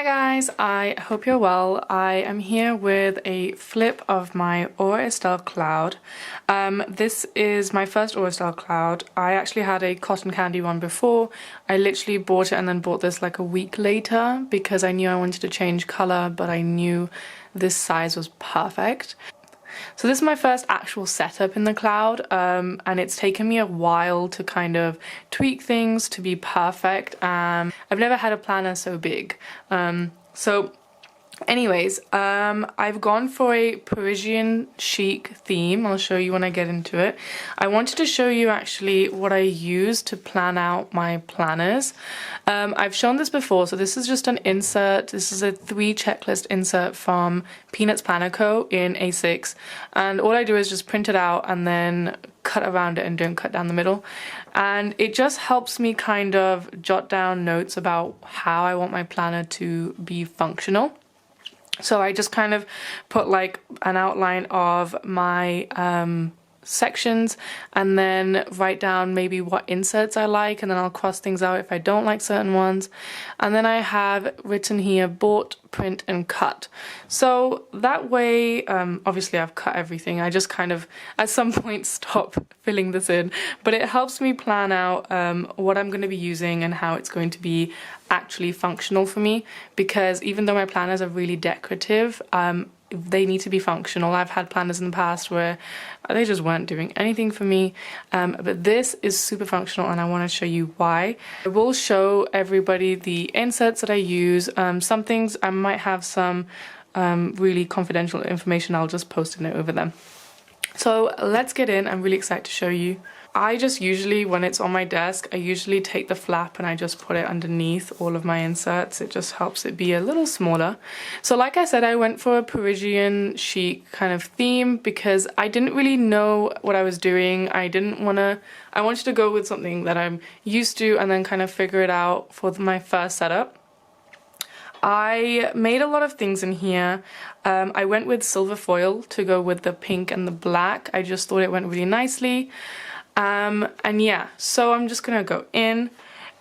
Hi guys, I hope you're well. I am here with a flip of my Aura Estelle Cloud. This is my first Aura Estelle Cloud. I actually had a cotton candy one before. I literally bought it and then bought this like a week later because I knew I wanted to change colour, but I knew this size was perfect. So this is my first actual setup in the cloud, and it's taken me a while to kind of tweak things to be perfect. I've never had a planner so big. Anyways, I've gone for a Parisian chic theme. I'll show you when I get into it. I wanted to show you actually what I use to plan out my planners. I've shown this before, so this is just an insert. This is a 3 checklist insert from Peanuts Planner Co. in A6. And all I do is just print it out and then cut around it and don't cut down the middle. And it just helps me kind of jot down notes about how I want my planner to be functional. So I just kind of put like an outline of my sections and then write down maybe what inserts I like, and then I'll cross things out if I don't like certain ones. And then I have written here bought, print and cut. So that way, obviously I've cut everything. I just kind of at some point stop filling this in, but it helps me plan out what I'm going to be using and how it's going to be actually functional for me, because even though my planners are really decorative, they need to be functional. I've had planners in the past where they just weren't doing anything for me, but this is super functional and I want to show you why. I will show everybody the inserts that I use. Some things I might have some really confidential information. I'll just post a note over them. So let's get in. I'm really excited to show you. I just usually, when it's on my desk, I usually take the flap and I just put it underneath all of my inserts. It just helps it be a little smaller. So like I said, I went for a Parisian chic kind of theme because I didn't really know what I was doing. I wanted to go with something that I'm used to and then kind of figure it out for my first setup. I made a lot of things in here. I went with silver foil to go with the pink and the black. I just thought it went really nicely. And yeah, so I'm just gonna go in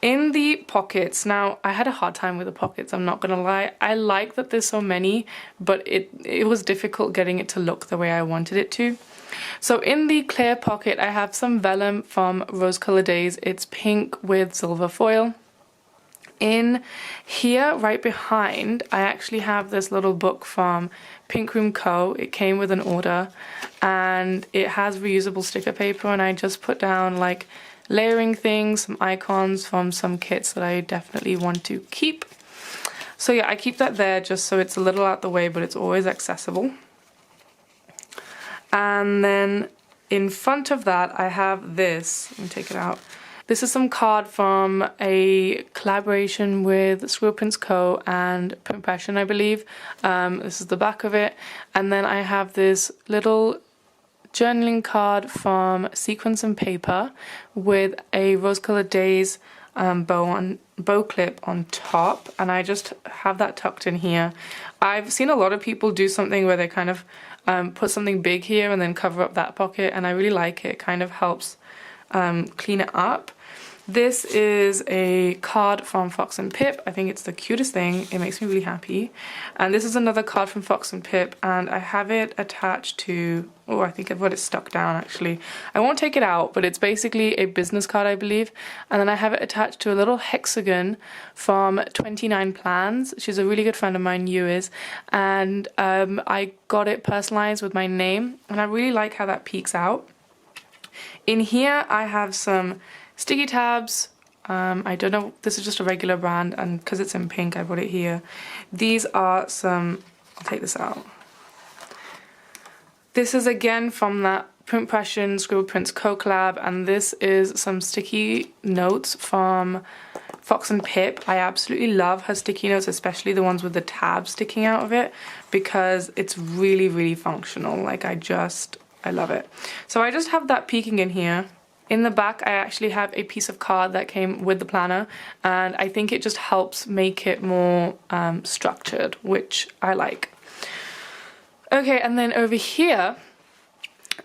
the pockets. Now I had a hard time with the pockets, I'm not gonna lie. I like that there's so many, but it was difficult getting it to look the way I wanted it to. So in the clear pocket I have some vellum from Rose Color Daze. It's pink with silver foil. In here, right behind, I actually have this little book from Pink Room Co. It came with an order and it has reusable sticker paper, and I just put down like layering things, some icons from some kits that I definitely want to keep. So yeah, I keep that there just so it's a little out the way, but it's always accessible. And then in front of that, I have this. Let me take it out. This is some card from a collaboration with Sequins and Co and Papershire, I believe. This is the back of it. And then I have this little journaling card from Sequins and Paper with a rose-colored Daze bow clip on top. And I just have that tucked in here. I've seen a lot of people do something where they kind of put something big here and then cover up that pocket, and I really like it. It kind of helps clean it up. This is a card from Fox and Pip. I think it's the cutest thing. It makes me really happy. And this is another card from Fox and Pip, and I have it attached to, oh, I think I've got it stuck down actually. I won't take it out, but it's basically a business card, I believe. And then I have it attached to a little hexagon from 29 Plans. She's a really good friend of mine, you is. And I got it personalized with my name, and I really like how that peeks out. In here I have some sticky tabs. I don't know, this is just a regular brand, and because it's in pink I put it here. These are some, I'll take this out. This is again from that Papershire Scribble Prints Co collab, and this is some sticky notes from Fox and Pip. I absolutely love her sticky notes, especially the ones with the tabs sticking out of it, because it's really, really functional. Like I love it. So I just have that peeking in here. In the back, I actually have a piece of card that came with the planner, and I think it just helps make it more structured, which I like. Okay, and then over here,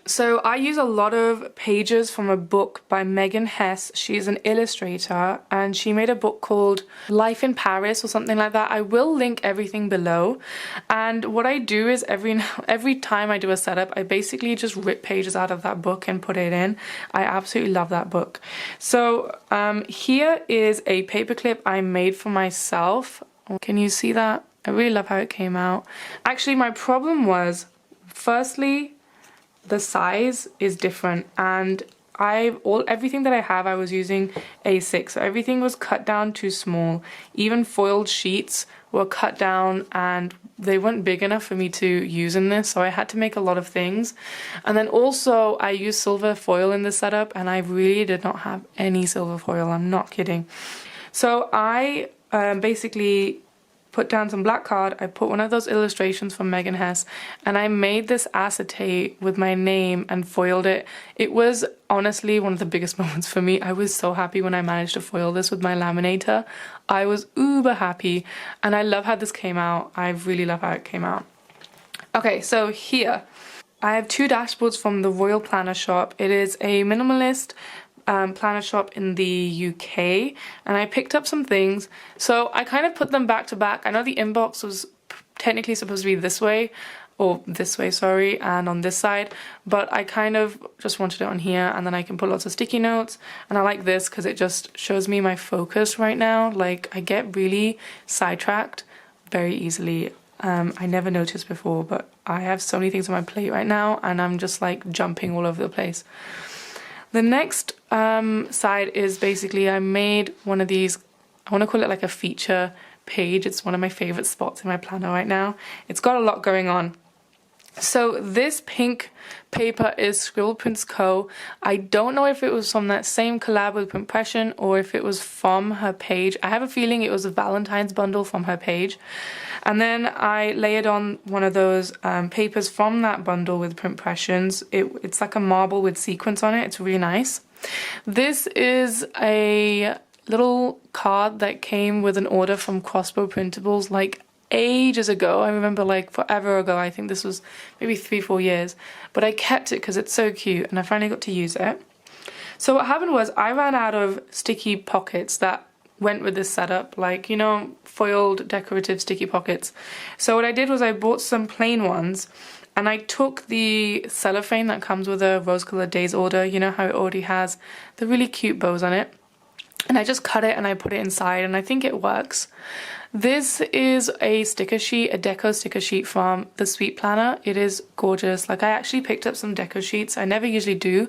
So I use a lot of pages from a book by Hess. She's an illustrator and she made a book called Life in Paris or something like that. I will link everything below. And what I do is every time I do a setup, I basically just rip pages out of that book and put it in. I absolutely love that book. So here is a paperclip I made for myself. Can you see that? I really love how it came out. Actually, my problem was, firstly, the size is different, and everything that I have, I was using A6, so everything was cut down too small. Even foiled sheets were cut down and they weren't big enough for me to use in this, so I had to make a lot of things. And then also I used silver foil in this setup, and I really did not have any silver foil, I'm not kidding. So I basically put down some black card, I put one of those illustrations from Hess, and I made this acetate with my name and foiled it. It was honestly one of the biggest moments for me. I was so happy when I managed to foil this with my laminator. I was uber happy, and I love how this came out. I really love how it came out. Okay, so here I have two dashboards from the Royal Planner Shop. It is a minimalist planner shop in the UK, and I picked up some things, so I kind of put them back to back. I know the inbox was technically supposed to be this way, or this way, sorry, and on this side, but I kind of just wanted it on here, and then I can put lots of sticky notes. And I like this because it just shows me my focus right now. Like, I get really sidetracked very easily. I never noticed before, but I have so many things on my plate right now, and I'm just like jumping all over the place. The next side is basically, I made one of these, I want to call it like a feature page. It's one of my favorite spots in my planner right now. It's got a lot going on. So this pink paper is Scribble Prints Co. I don't know if it was from that same collab with Printpression or if it was from her page. I have a feeling it was a Valentine's bundle from her page. And then I layered on one of those papers from that bundle with Printpressions. It's like a marble with sequins on it. It's really nice. This is a little card that came with an order from Crossbow Printables like ages ago. I remember like forever ago. I think this was maybe 3-4 years, but I kept it because it's so cute and I finally got to use it. So what happened was I ran out of sticky pockets that went with this setup, like, you know, foiled decorative sticky pockets. So what I did was I bought some plain ones, and I took the cellophane that comes with a rose-colored Daze order, you know how it already has the really cute bows on it, and I just cut it and I put it inside, and I think it works. This is a sticker sheet, a deco sticker sheet from the Sweet Planner. It is gorgeous. Like, I actually picked up some deco sheets. I never usually do,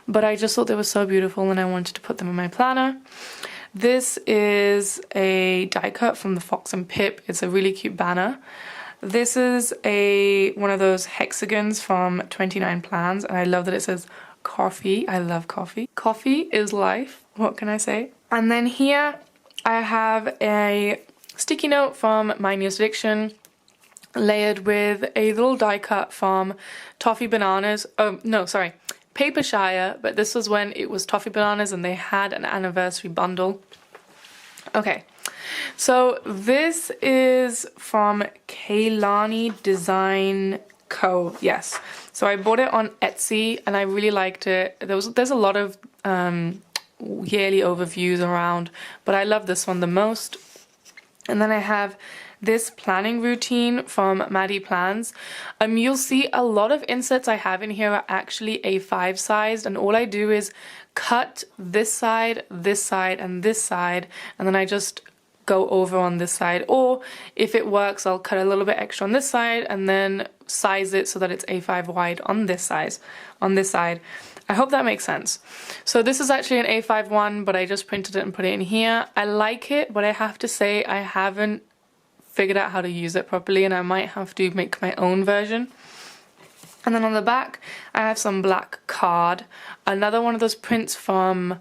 but I just thought they were so beautiful and I wanted to put them in my planner. This is a die cut from the Fox and Pip. It's a really cute banner. This is one of those hexagons from 29 Plans, and I love that it says coffee. I love coffee. Coffee is life. What can I say? And then here I have a sticky note from My Newest Addiction, layered with a little die cut from Toffee Bananas. Oh, no, sorry. Papershire, but this was when it was Toffee Bananas and they had an anniversary bundle. Okay, so this is from Kailani Design Co. Yes, so I bought it on Etsy and I really liked it. There's a lot of yearly overviews around, but I love this one the most. And then I have this planning routine from Maddie Plans. You'll see a lot of inserts I have in here are actually A5 sized, and all I do is cut this side, and this side, and then I just go over on this side. Or if it works, I'll cut a little bit extra on this side and then size it so that it's A5 wide on this side. I hope that makes sense. So this is actually an A5 one, but I just printed it and put it in here. I like it, but I have to say I haven't figured out how to use it properly, and I might have to make my own version. And then on the back I have some black card, another one of those prints from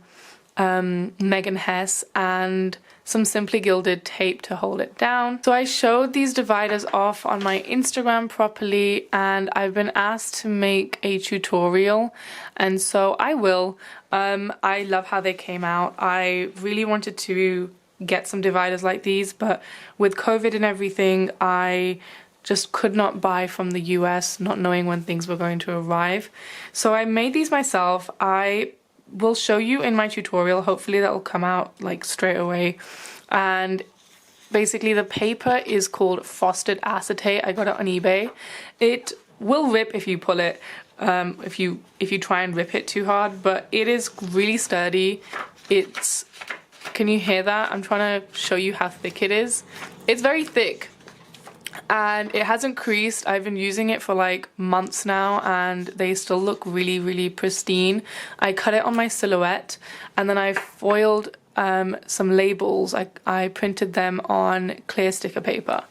Hess, and some Simply Gilded tape to hold it down. So I showed these dividers off on my Instagram properly, and I've been asked to make a tutorial, and so I will. I love how they came out. I really wanted to get some dividers like these, but with COVID and everything, I just could not buy from the US, not knowing when things were going to arrive. So I made these myself. I will show you in my tutorial, hopefully that will come out like straight away. And basically the paper is called frosted acetate. I got it on eBay. It will rip if you pull it, if you try and rip it too hard, but it is really sturdy. It's, can you hear that? I'm trying to show you how thick it is. It's very thick and it hasn't creased. I've been using it for like months now and they still look really, really pristine. I cut it on my silhouette and then I foiled some labels. I printed them on clear sticker paper.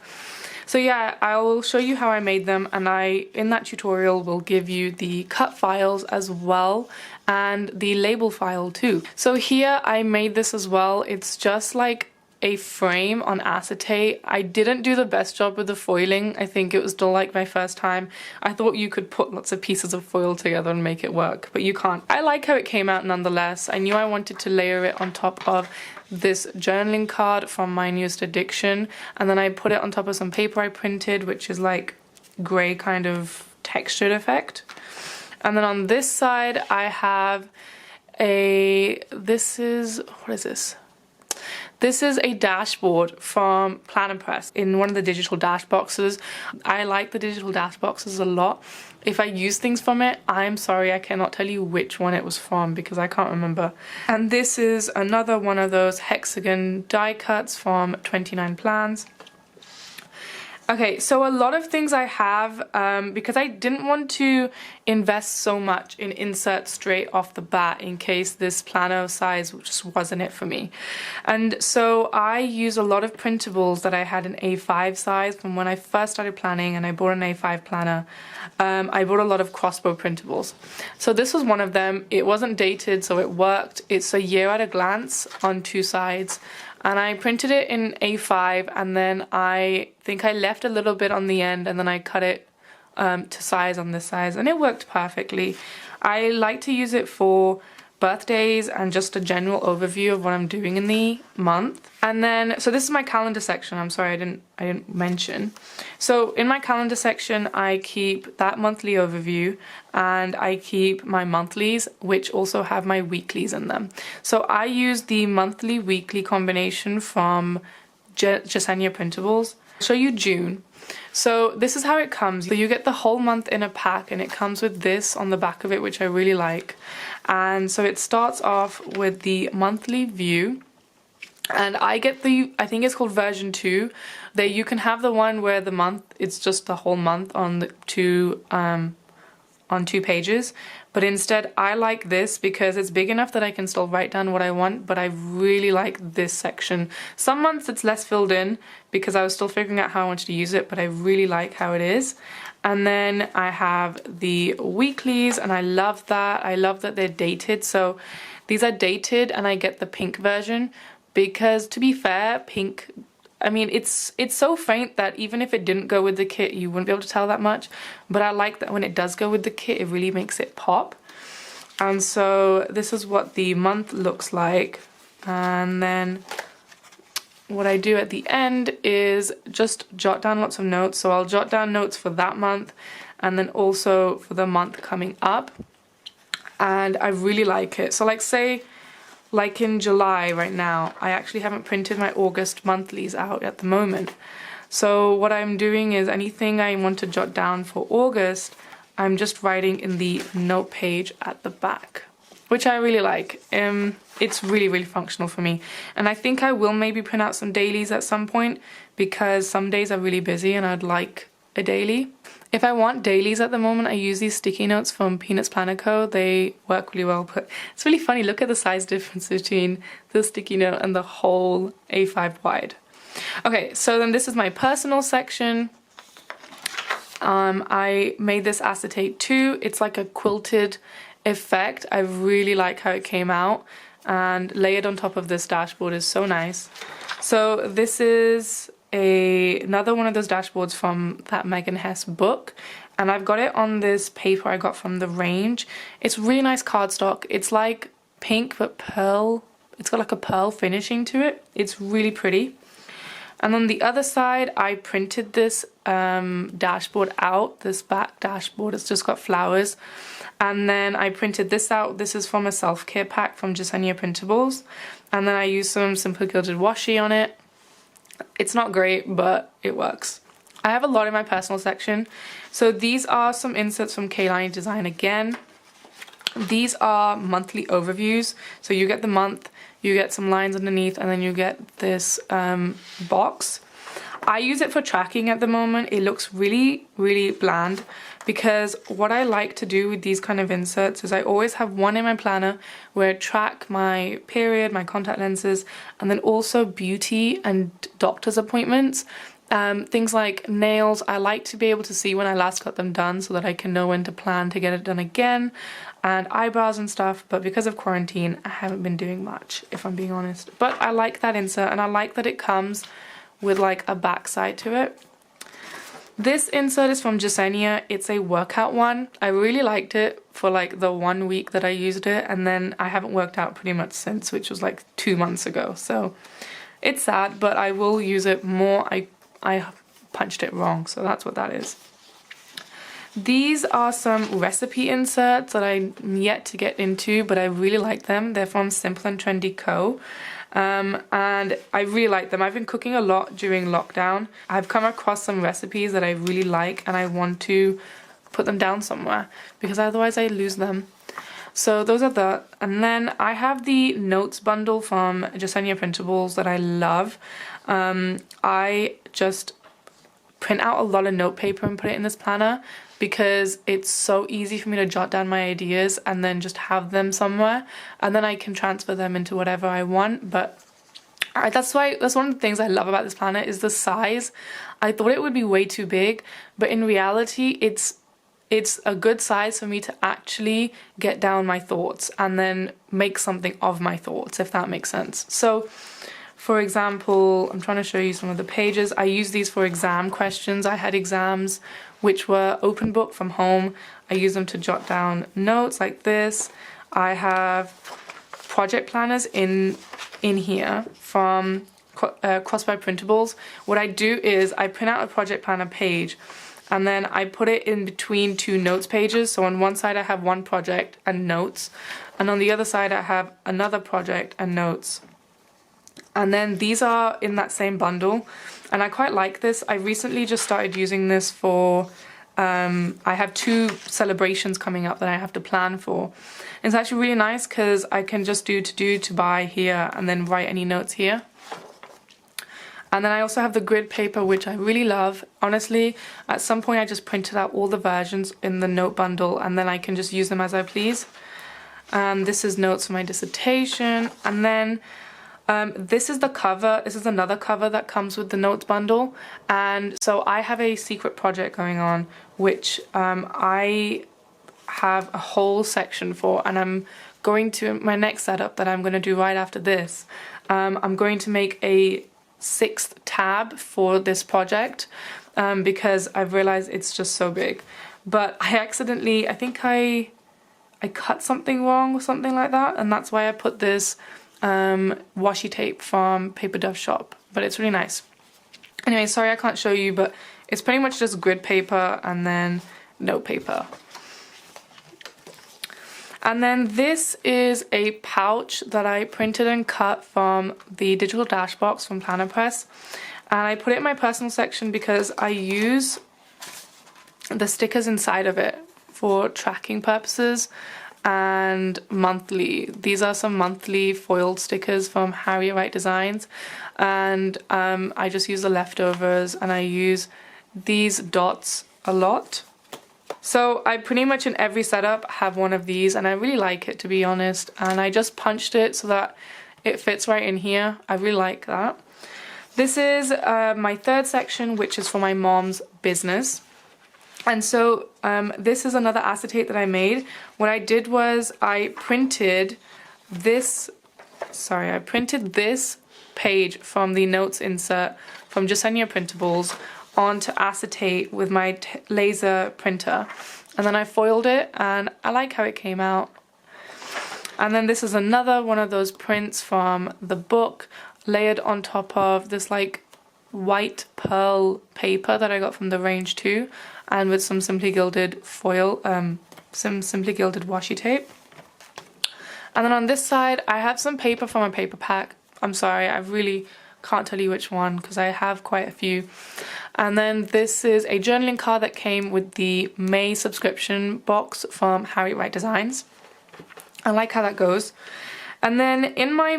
So yeah, I'll show you how I made them, and in that tutorial will give you the cut files as well and the label file too. So here I made this as well. It's just like a frame on acetate. I didn't do the best job with the foiling. I think it was still like my first time. I thought you could put lots of pieces of foil together and make it work, but you can't. I like how it came out nonetheless. I knew I wanted to layer it on top of this journaling card from my newest addiction, and then I put it on top of some paper I printed, which is like grey kind of textured effect. And then on this side I have this is a dashboard from Planner Press in one of the digital dash boxes. I like the digital dash boxes a lot. If I use things from it, I'm sorry, I cannot tell you which one it was from because I can't remember. And this is another one of those hexagon die cuts from 29 Plans. Okay, so a lot of things I have, because I didn't want to invest so much in inserts straight off the bat in case this planner size just wasn't it for me. And so I use a lot of printables that I had in A5 size from when I first started planning, and I bought an A5 planner. I bought a lot of crossbow printables. So this was one of them. It wasn't dated, so it worked. It's a year at a glance on 2 sides. And I printed it in A5, and then I think I left a little bit on the end, and then I cut it to size on this size, and it worked perfectly. I like to use it for birthdays and just a general overview of what I'm doing in the month. And then, so this is my calendar section. I'm sorry, I didn't mention. So in my calendar section, I keep that monthly overview, and I keep my monthlies, which also have my weeklies in them. So I use the monthly weekly combination from Jesenia Printables. I'll show you June. So this is how it comes. So you get the whole month in a pack, and it comes with this on the back of it, which I really like. And so it starts off with the monthly view, and I get I think it's called version 2. There you can have the one where the month, it's just the whole month on the on 2 pages, but instead I like this because it's big enough that I can still write down what I want, but I really like this section. Some months it's less filled in because I was still figuring out how I wanted to use it, but I really like how it is. And then I have the weeklies, and I love that. I love that they're dated. So these are dated, and I get the pink version because, to be fair, pink, I mean, it's so faint that even if it didn't go with the kit, you wouldn't be able to tell that much. But I like that when it does go with the kit, it really makes it pop. And so this is what the month looks like. And then what I do at the end is just jot down lots of notes. So I'll jot down notes for that month, and then also for the month coming up. And I really like it. So like say, like in July right now, I actually haven't printed my August monthlies out at the moment. So what I'm doing is anything I want to jot down for August, I'm just writing in the note page at the back, which I really like. It's really, really functional for me. And I think I will maybe print out some dailies at some point because some days are really busy and I'd like a daily. If I want dailies at the moment, I use these sticky notes from Peanuts Planner Co. They work really well, but it's really funny. Look at the size difference between the sticky note and the whole A5 wide. Okay, so then this is my personal section. I made this acetate too. It's like a quilted effect. I really like how it came out, and layered on top of this dashboard is so nice. So this is another one of those dashboards from that Megan Hess book, and I've got it on this paper I got from the range. It's really nice cardstock. It's like pink but pearl. It's got like a pearl finishing to it. It's really pretty. And on the other side, I printed this dashboard out, this back dashboard. It's just got flowers. And then I printed this out. This is from a self-care pack from Jesenia Printables. And then I used some Simple Gilded washi on it. It's not great, but it works. I have a lot in my personal section. So these are some inserts from Kailani Design again. These are monthly overviews. So you get the month, you get some lines underneath, and then you get this box. I use it for tracking at the moment. It looks really, really bland because what I like to do with these kind of inserts is I always have one in my planner where I track my period, my contact lenses, and then also beauty and doctor's appointments. Things like nails, I like to be able to see when I last got them done so that I can know when to plan to get it done again, and eyebrows and stuff, but because of quarantine I haven't been doing much, if I'm being honest. But I like that insert, and I like that it comes with like a back side to it. This insert is from Jesenia. It's a workout one. I really liked it for like the 1 week that I used it, and then I haven't worked out pretty much since, which was like 2 months ago. So it's sad, but I will use it more. I punched it wrong, so that's what that is. These are some recipe inserts that I'm yet to get into, but I really like them. They're from Simple and Trendy Co. And I really like them. I've been cooking a lot during lockdown. I've come across some recipes that I really like, and I want to put them down somewhere because otherwise I lose them. So those are that. And then I have the notes bundle from Jesenia Printables that I love. I just print out a lot of note paper and put it in this planner because it's so easy for me to jot down my ideas and then just have them somewhere, and then I can transfer them into whatever I want. But that's one of the things I love about this planner is the size. I thought it would be way too big, but in reality it's a good size for me to actually get down my thoughts and then make something of my thoughts, if that makes sense. So for example, I'm trying to show you some of the pages. I use these for exam questions. I had exams which were open book from home. I use them to jot down notes like this. I have project planners in here from Crossbar Printables. What I do is I print out a project planner page and then I put it in between 2 notes pages. So on one side I have one project and notes, and on the other side I have another project and notes. And then these are in that same bundle, and I quite like this. I recently just started using this for, I have 2 celebrations coming up that I have to plan for. And it's actually really nice because I can just do to buy here and then write any notes here. And then I also have the grid paper, which I really love. Honestly, at some point I just printed out all the versions in the note bundle and then I can just use them as I please. This is notes for my dissertation, and then this is the cover. This is another cover that comes with the notes bundle, and so I have a secret project going on which I have a whole section for, and I'm going to, my next setup that I'm going to do right after this, I'm going to make a 6th tab for this project because I've realized it's just so big. But I accidentally, I think I cut something wrong or something like that, and that's why I put this washi tape from Paper Shop, but it's really nice. Anyway, sorry I can't show you, but it's pretty much just grid paper and then note paper. And then this is a pouch that I printed and cut from the digital dash box from Planner Press, and I put it in my personal section because I use the stickers inside of it for tracking purposes and monthly. These are some monthly foiled stickers from Harriet Wright Designs, and I just use the leftovers, and I use these dots a lot. So I pretty much in every setup have one of these, and I really like it, to be honest, and I just punched it so that it fits right in here. I really like that. This is my 3rd section, which is for my mom's business. And so this is another acetate that I made. What I did was I printed this page from the notes insert from Jesenia Printables onto acetate with my laser printer. And then I foiled it, and I like how it came out. And then this is another one of those prints from the book layered on top of this like white pearl paper that I got from the range too, and with some Simply Gilded foil, some Simply Gilded washi tape. And then on this side, I have some paper from a paper pack. I'm sorry, I really can't tell you which one because I have quite a few. And then this is a journaling card that came with the May subscription box from Harriet Wright Designs. I like how that goes. And then in my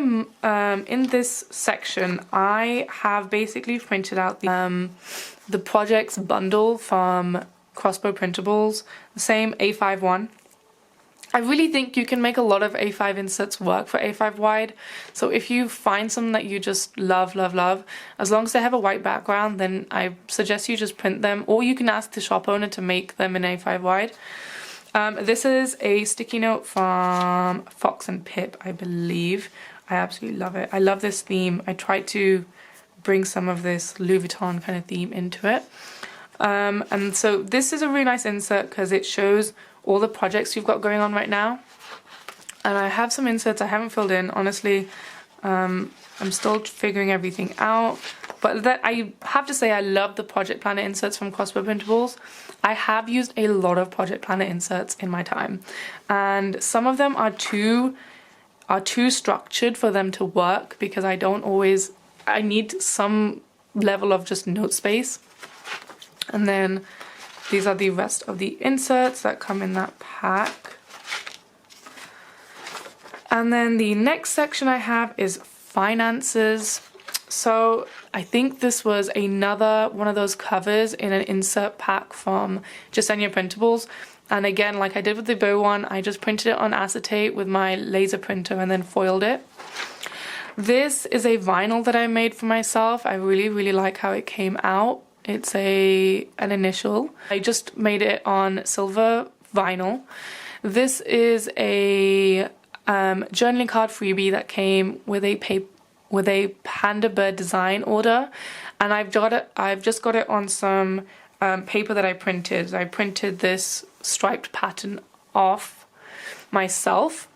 in this section, I have basically printed out the projects bundle from Crossbow Printables, the same A5 one. I really think you can make a lot of A5 inserts work for A5 wide. So if you find some that you just love, as long as they have a white background, then I suggest you just print them, or you can ask the shop owner to make them in A5 wide. This is a sticky note from Fox and Pip, I believe. I absolutely love it. I love this theme. I tried to bring some of this Louis Vuitton kind of theme into it. And so this is a really nice insert because it shows all the projects you've got going on right now. And I have some inserts I haven't filled in. Honestly, I'm still figuring everything out. But that I have to say, I love the project planner inserts from Crossbow Printables. I have used a lot of project planner inserts in my time, and some of them are too structured for them to work because I need some level of just note space. And then these are the rest of the inserts that come in that pack. And then the next section I have is finances. So I think this was another one of those covers in an insert pack from Jesenia Printables. And again, like I did with the bow one, I just printed it on acetate with my laser printer and then foiled it. This is a vinyl that I made for myself. I really like how it came out. It's an initial. I just made it on silver vinyl. This is a journaling card freebie that came with a Pandabird Design order, and I've just got it on some paper that I printed. I printed this striped pattern off myself,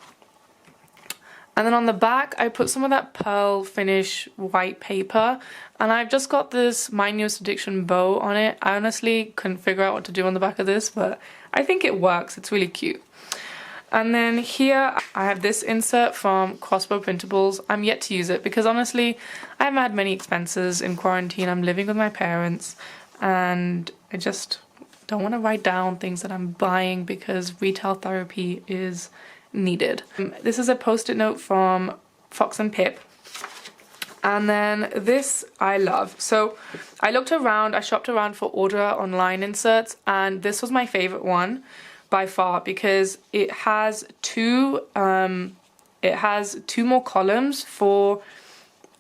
and then on the back I put some of that pearl finish white paper, and I've just got this My Newest Addiction bow on it. I honestly couldn't figure out what to do on the back of this, but I think it works. It's really cute. And then here I have this insert from Crossbow Printables. I'm yet to use it because honestly I haven't had many expenses in quarantine. I'm living with my parents and I just don't want to write down things that I'm buying because retail therapy is needed. This is a post-it note from Fox and Pip. And then this I love. So I looked around, I shopped around for order online inserts, and this was my favorite one by far because it has two more columns for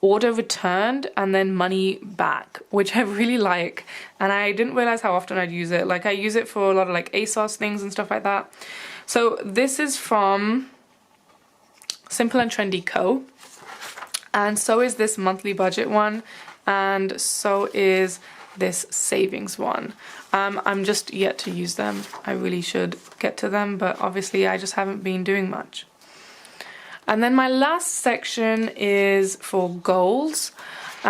order returned and then money back, which I really like, and I didn't realize how often I'd use it. Like I use it for a lot of like ASOS things and stuff like that. So this is from Simple and Trendy Co, and so is this monthly budget one, and so is this savings one. I'm just yet to use them. I really should get to them, but obviously I just haven't been doing much. And then my last section is for goals.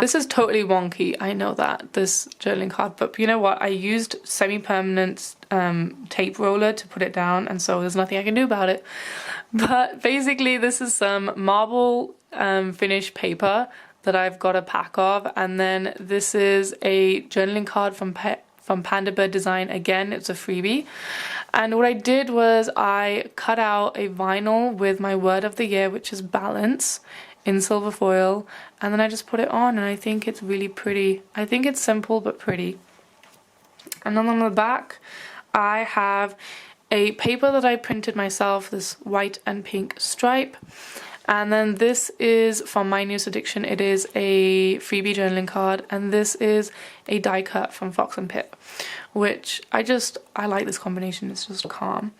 This is totally wonky, I know that, this journaling card, but you know what? I used semi-permanent tape roller to put it down, and so there's nothing I can do about it. But basically this is some marble finish paper that I've got a pack of, and then this is a journaling card from Pandabird Design. Again, it's a freebie. And what I did was I cut out a vinyl with my word of the year, which is balance, in silver foil, and then I just put it on, and I think it's really pretty. I think it's simple but pretty. And then on the back I have a paper that I printed myself, this white and pink stripe. And then this is from My Newest Addiction. It is a freebie journaling card, and this is a die cut from Fox and Pip, which I like this combination. It's just calm.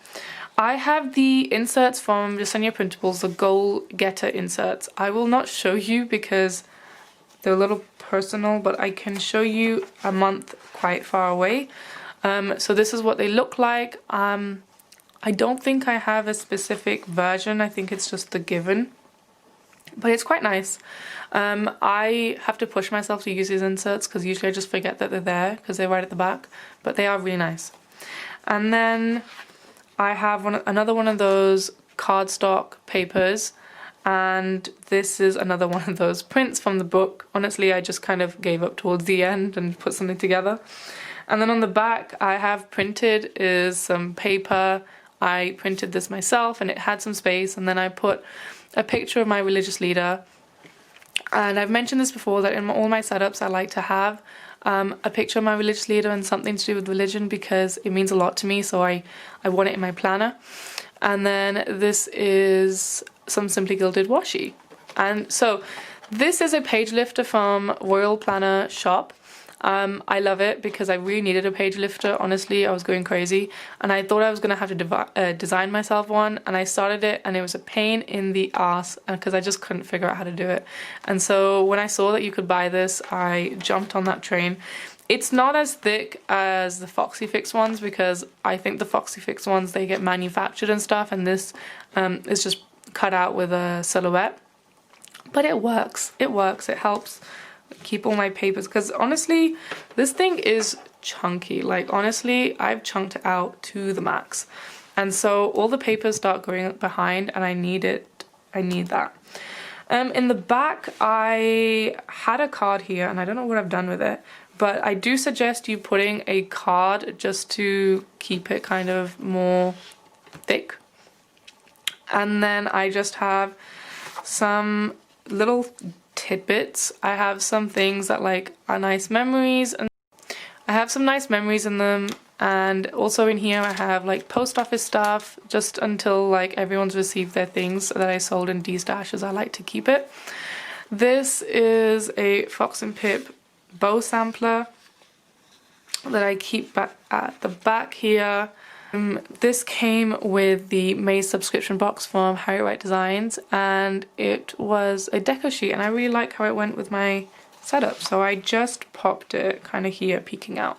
I have the inserts from Jesenia Printables, the goal getter inserts. I will not show you because they're a little personal, but I can show you a month quite far away. So this is what they look like. I don't think I have a specific version. I think it's just the given. but it's quite nice. I have to push myself to use these inserts because usually I just forget that they're there because they're right at the back, but they are really nice. And then I have another one of those cardstock papers, and this is another one of those prints from the book. Honestly, I just kind of gave up towards the end and put something together. And then on the back I have printed is some paper. I printed this myself and it had some space, and then I put a picture of my religious leader. And I've mentioned this before that in all my setups I like to have a picture of my religious leader and something to do with religion because it means a lot to me, so I want it in my planner. And then this is some Simply Gilded washi. And so this is a page lifter from Royal Planner Shop. I love it because I really needed a page lifter. Honestly, I was going crazy and I thought I was gonna have to design myself one, and I started it and it was a pain in the ass because I just couldn't figure out how to do it. And so when I saw that you could buy this, I jumped on that train. It's not as thick as the Foxy Fix ones because I think the Foxy Fix ones, they get manufactured and stuff, and this is just cut out with a silhouette. But it works, it helps keep all my papers, because honestly this thing is chunky. Like honestly, I've chunked it out to the max, and so all the papers start going behind and I need that. In the back I had a card here and I don't know what I've done with it, but I do suggest you putting a card just to keep it kind of more thick. And then I just have some little tidbits. I have some things that like are nice memories, and I have some nice memories in them. And also in here I have like post office stuff just until like everyone's received their things that I sold in D-stashes. I like to keep it. This is a Fox and Pip bow sampler that I keep back at the back here. This came with the May subscription box from Harriet Designs, and it was a deco sheet, and I really like how it went with my setup, so I just popped it kind of here peeking out.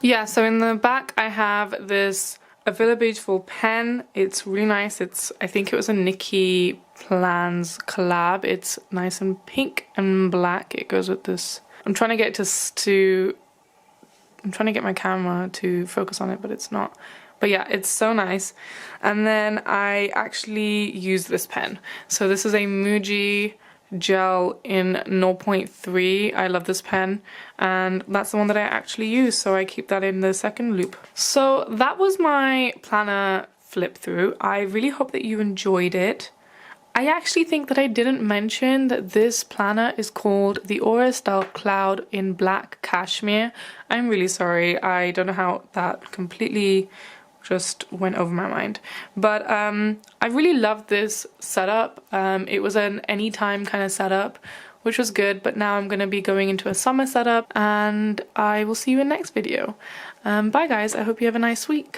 Yeah, so in the back I have this A Villa Beautiful pen. It's really nice. I think it was a Nikki Plans collab. It's nice and pink and black. It goes with this. I'm trying to get my camera to focus on it, but it's not. But yeah, it's so nice. And then I actually use this pen. So this is a Muji gel in 0.3. I love this pen, and that's the one that I actually use, so I keep that in the second loop. So that was my planner flip through. I really hope that you enjoyed it. I actually think that I didn't mention that this planner is called the Aura Style Cloud in Black Cashmere. I'm really sorry. I don't know how that completely just went over my mind. But I really loved this setup. It was an anytime kind of setup, which was good. But now I'm going to be going into a summer setup, and I will see you in the next video. Bye guys. I hope you have a nice week.